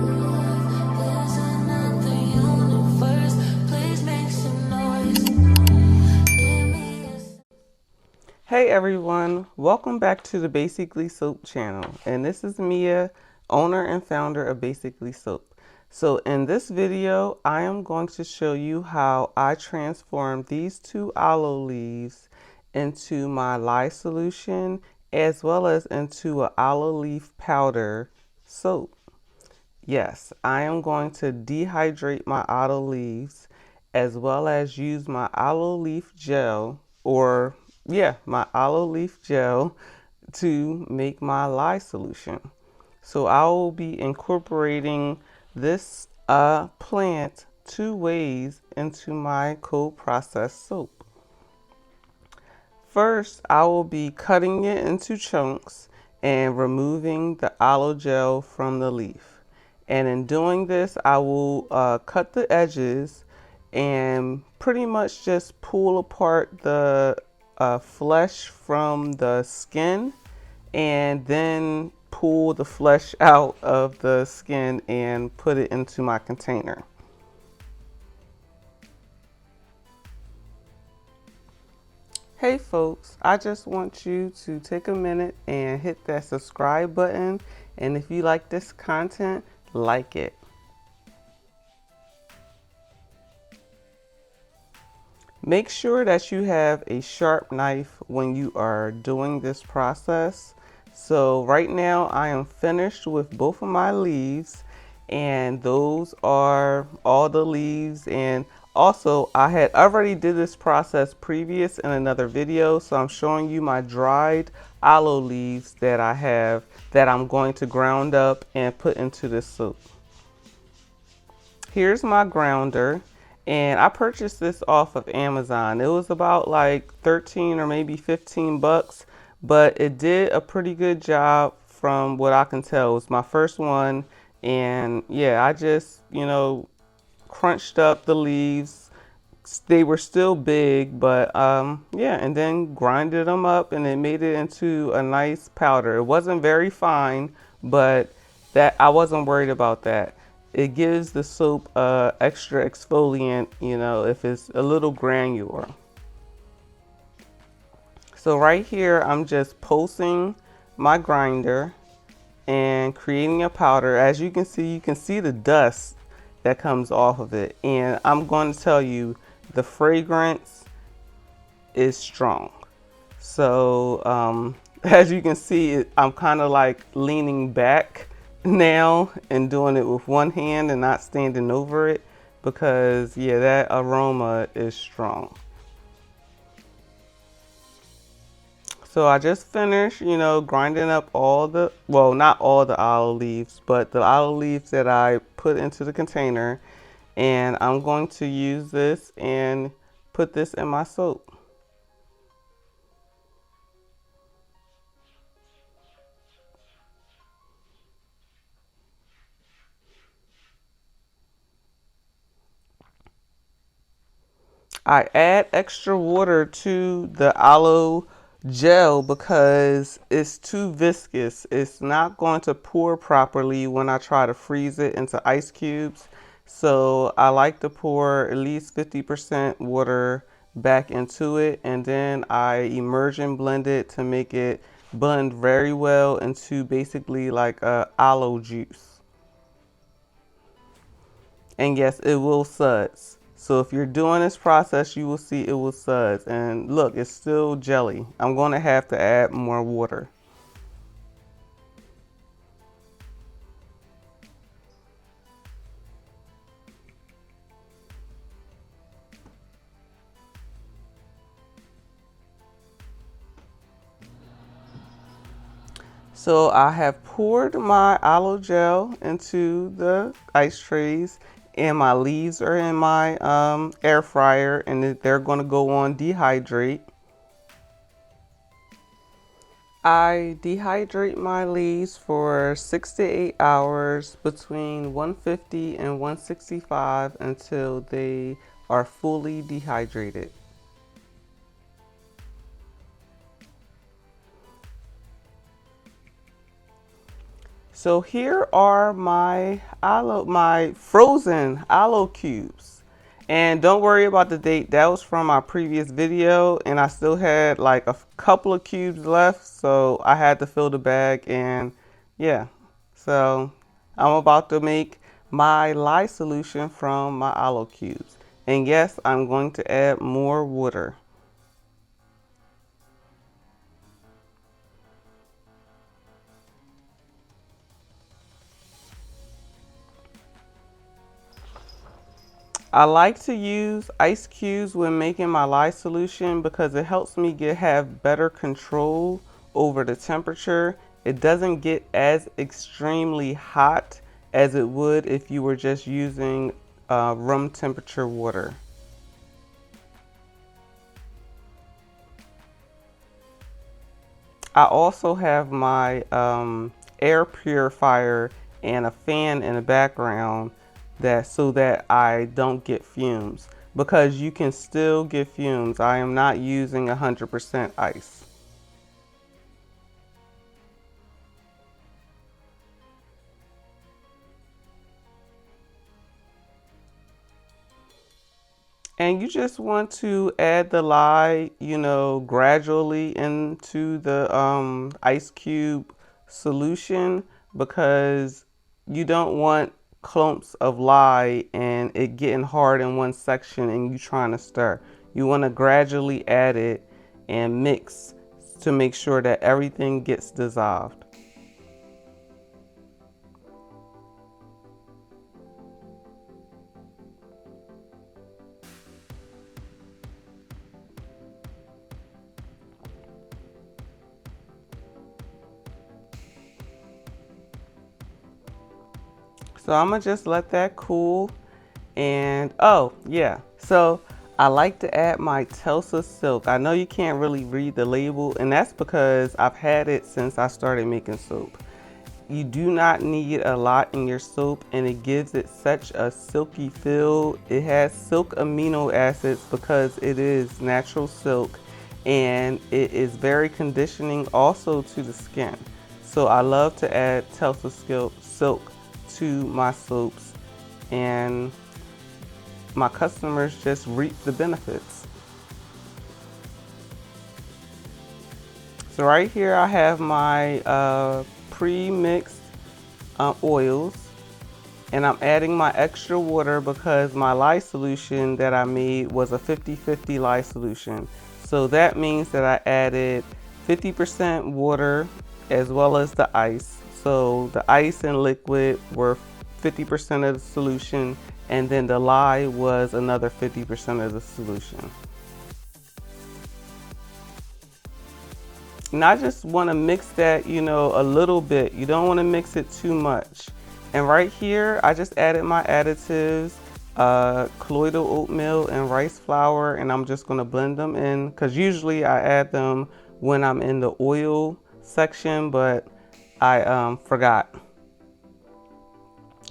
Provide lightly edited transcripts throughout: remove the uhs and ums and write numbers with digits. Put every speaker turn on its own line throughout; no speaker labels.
There's another universe. Please make some noise. Give me a
Hey everyone, welcome back to the Basically Soap channel, and this is Mia, owner and founder of Basically Soap. So in this video, I am going to show you how I transformed these two aloe leaves into my lye solution as well as into an aloe leaf powder soap. Yes, I am going to dehydrate my aloe leaves as well as use my aloe leaf gel my aloe leaf gel to make my lye solution. So I will be incorporating this plant two ways into my cold processed soap. First, I will be cutting it into chunks and removing the aloe gel from the leaf. And in doing this, I will cut the edges and pretty much just pull apart the flesh from the skin and then pull the flesh out of the skin and put it into my container. Hey folks, I just want you to take a minute and hit that subscribe button, and if you like this content, like it. Make sure that you have a sharp knife when you are doing this process. So right now I am finished with both of my leaves, and those are all the leaves. And also I had already did this process previous in another video, so I'm showing you my dried aloe leaves that I have that I'm going to ground up and put into this soap. Here's my grounder, and I purchased this off of Amazon. It was about like 13 or maybe 15 bucks, but it did a pretty good job from what I can tell. It was my first one, and yeah, I just, crunched up the leaves. They were still big, but yeah, and then grinded them up and it made it into a nice powder. It wasn't very fine, but that I wasn't worried about that. It gives the soap extra exfoliant, if it's a little granular. So right here, I'm just pulsing my grinder and creating a powder. As you can see the dust that comes off of it. And I'm going to tell you, the fragrance is strong. So as you can see, I'm kind of like leaning back now and doing it with one hand and not standing over it, because yeah, that aroma is strong. So I just finished, grinding up all the, well, not all the aloe leaves, but the aloe leaves that I put into the container. And I'm going to use this and put this in my soap. I add extra water to the aloe gel because it's too viscous. It's not going to pour properly when I try to freeze it into ice cubes. So I like to pour at least 50% water back into it, and then I immersion blend it to make it blend very well into basically like a aloe juice. And yes, it will suds. So if you're doing this process, you will see it will suds. And look, it's still jelly. I'm going to have to add more water. So I have poured my aloe gel into the ice trays, and my leaves are in my air fryer, and they're going to go on dehydrate. I dehydrate my leaves for 6 to 8 hours between 150 and 165 until they are fully dehydrated. So here are my frozen aloe cubes. And don't worry about the date. That was from my previous video and I still had like a couple of cubes left. So I had to fill the bag and yeah. So I'm about to make my lye solution from my aloe cubes. And yes, I'm going to add more water. I like to use ice cubes when making my lye solution because it helps me have better control over the temperature. It doesn't get as extremely hot as it would if you were just using room temperature water. I also have my air purifier and a fan in the background so that I don't get fumes, because you can still get fumes. I am not using 100% ice. And you just want to add the lye, gradually into the ice cube solution, because you don't want clumps of lye and it getting hard in one section and you trying to stir. You want to gradually add it and mix to make sure that everything gets dissolved. So I'm gonna just let that cool. And oh yeah, so I like to add my Telsa silk. I know you can't really read the label, and that's because I've had it since I started making soap. You do not need a lot in your soap, and it gives it such a silky feel. It has silk amino acids because it is natural silk, and it is very conditioning also to the skin. So I love to add Telsa silk to my soaps, and my customers just reap the benefits. So right here I have my pre-mixed oils, and I'm adding my extra water because my lye solution that I made was a 50-50 lye solution. So that means that I added 50% water as well as the ice. So the ice and liquid were 50% of the solution, and then the lye was another 50% of the solution. And I just want to mix that, a little bit. You don't want to mix it too much. And right here, I just added my additives, colloidal oatmeal and rice flour, and I'm just going to blend them in, because usually I add them when I'm in the oil section, but I forgot.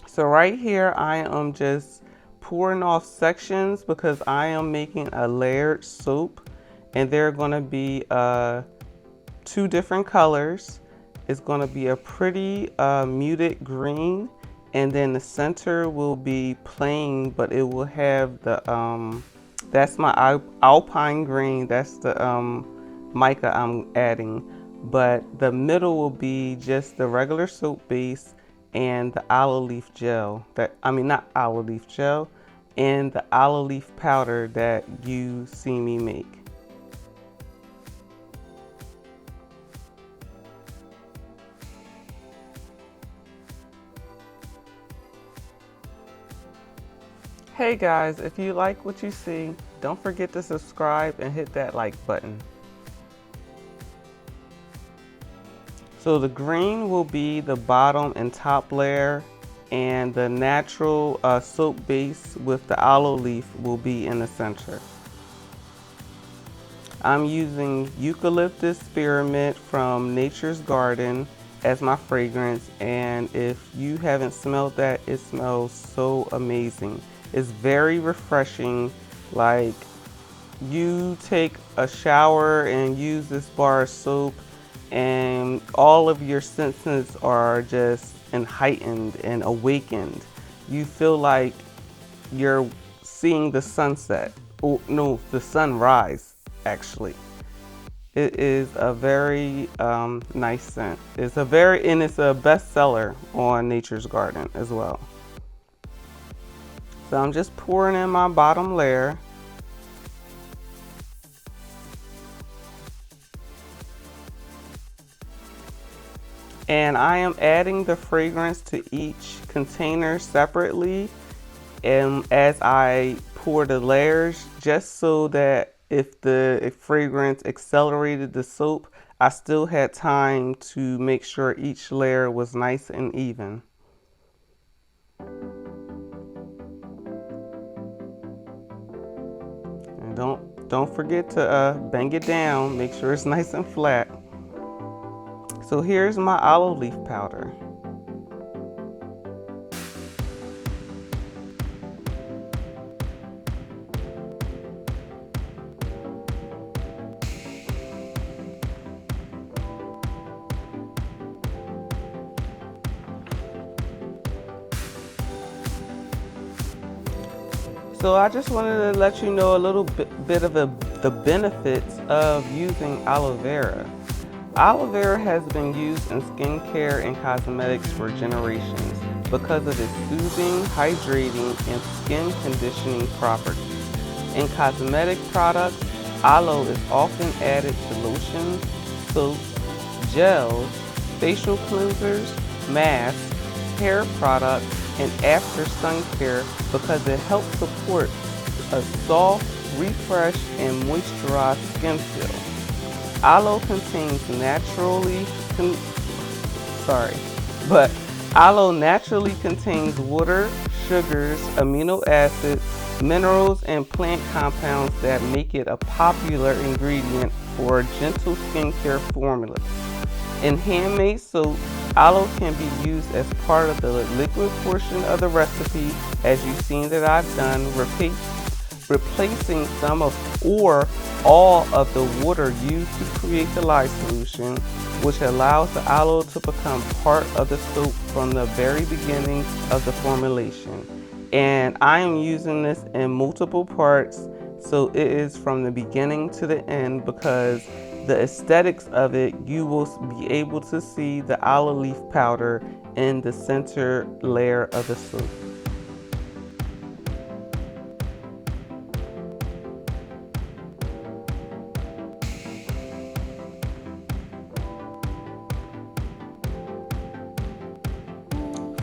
So right here, I am just pouring off sections because I am making a layered soap, and they're going to be two different colors. It's going to be a pretty muted green, and then the center will be plain, but it will have the that's my alpine green. That's the mica I'm adding, but the middle will be just the regular soap base and the aloe leaf gel, not aloe leaf gel, and the aloe leaf powder that you see me make. Hey guys, if you like what you see, don't forget to subscribe and hit that like button. So the green will be the bottom and top layer, and the natural soap base with the aloe leaf will be in the center. I'm using eucalyptus spearmint from Nature's Garden as my fragrance, and if you haven't smelled that, it smells so amazing. It's very refreshing. Like, you take a shower and use this bar of soap and all of your senses are just and heightened and awakened. You feel like you're seeing the sunset. Oh, no, the sunrise, actually. It is a very nice scent. It's a bestseller on Nature's Garden as well. So I'm just pouring in my bottom layer. And I am adding the fragrance to each container separately, and as I pour the layers, just so that if the fragrance accelerated the soap, I still had time to make sure each layer was nice and even. And don't forget to bang it down, make sure it's nice and flat. So here's my aloe leaf powder. So I just wanted to let you know a little bit of the benefits of using aloe vera. Aloe vera has been used in skincare and cosmetics for generations because of its soothing, hydrating, and skin conditioning properties. In cosmetic products, aloe is often added to lotions, soaps, gels, facial cleansers, masks, hair products, and after sun care because it helps support a soft, refreshed, and moisturized skin feel. Aloe aloe naturally contains water, sugars, amino acids, minerals, and plant compounds that make it a popular ingredient for gentle skincare formulas. In handmade soap, aloe can be used as part of the liquid portion of the recipe, as you've seen that I've done, replacing some of or all of the water used to create the lye solution, which allows the aloe to become part of the soap from the very beginning of the formulation. And I am using this in multiple parts, so it is from the beginning to the end, because the aesthetics of it, you will be able to see the aloe leaf powder in the center layer of the soap.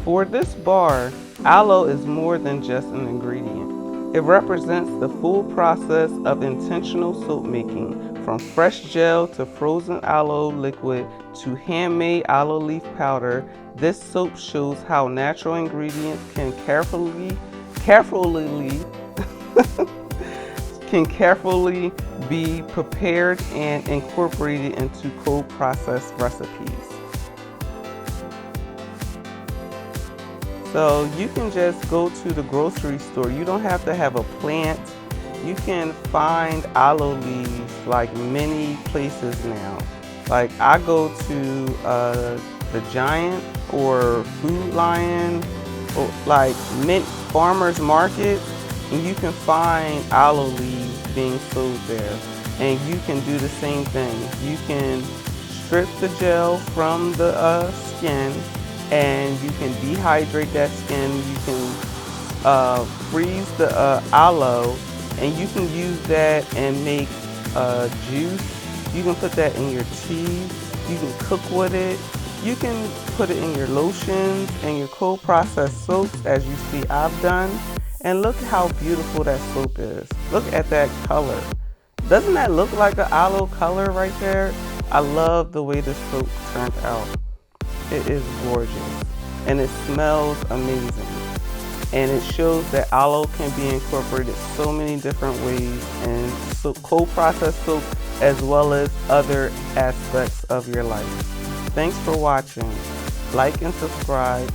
For this bar, aloe is more than just an ingredient. It represents the full process of intentional soap making, from fresh gel to frozen aloe liquid to handmade aloe leaf powder. This soap shows how natural ingredients can carefully be prepared and incorporated into cold processed recipes. So you can just go to the grocery store. You don't have to have a plant. You can find aloe leaves like many places now. Like I go to the Giant or Food Lion or like mint farmers markets, and you can find aloe leaves being sold there. And you can do the same thing. You can strip the gel from the skin, and you can dehydrate that skin. You can freeze the aloe, and you can use that and make juice. You can put that in your tea. You can cook with it. You can put it in your lotions and your cold processed soaps, as you see I've done. And look how beautiful that soap is. Look at that color. Doesn't that look like an aloe color right there? I love the way this soap turned out. It is gorgeous and it smells amazing. And it shows that aloe can be incorporated so many different ways in cold processed soap as well as other aspects of your life. Thanks for watching. Like and subscribe.